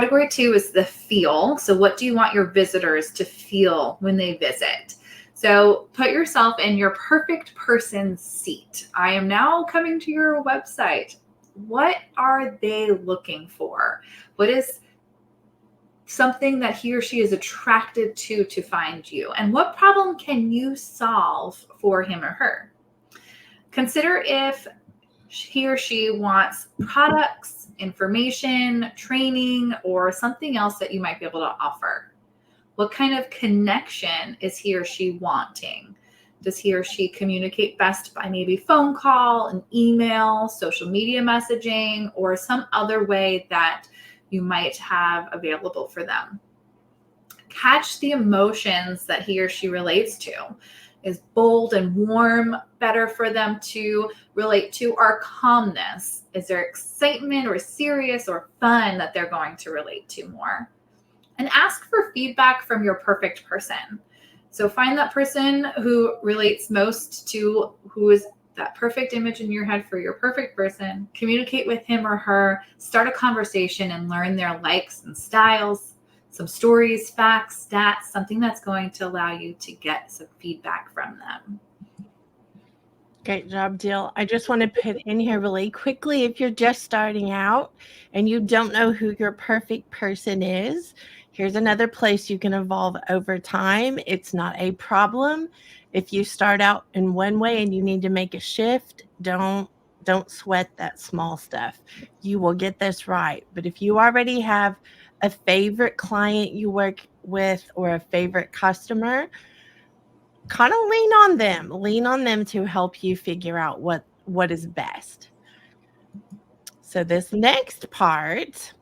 Category 2 is the feel. So what do you want your visitors to feel when they visit? So put yourself in your perfect person's seat. I am now coming to your website. What are they looking for? What is something that he or she is attracted to find you? And what problem can you solve for him or her? Consider if he or she wants products, information, training, or something else that you might be able to offer. What kind of connection is he or she wanting? Does he or she communicate best by maybe phone call, an email, social media messaging, or some other way that you might have available for them? Catch the emotions that he or she relates to. Is bold and warm better for them to relate to, or calmness? Is there excitement or serious or fun that they're going to relate to more? And ask for feedback from your perfect person. So find that person who relates most to who is that perfect image in your head for your perfect person. Communicate with him or her, start a conversation and learn their likes and styles, some stories, facts, stats, something that's going to allow you to get some feedback from them. Great job, Jill. I just want to put in here really quickly, if you're just starting out and you don't know who your perfect person is, here's another place you can evolve over time. It's not a problem. If you start out in one way and you need to make a shift, don't sweat that small stuff. You will get this right. But if you already have a favorite client you work with or a favorite customer, kind of lean on them to help you figure out what is best. So this next part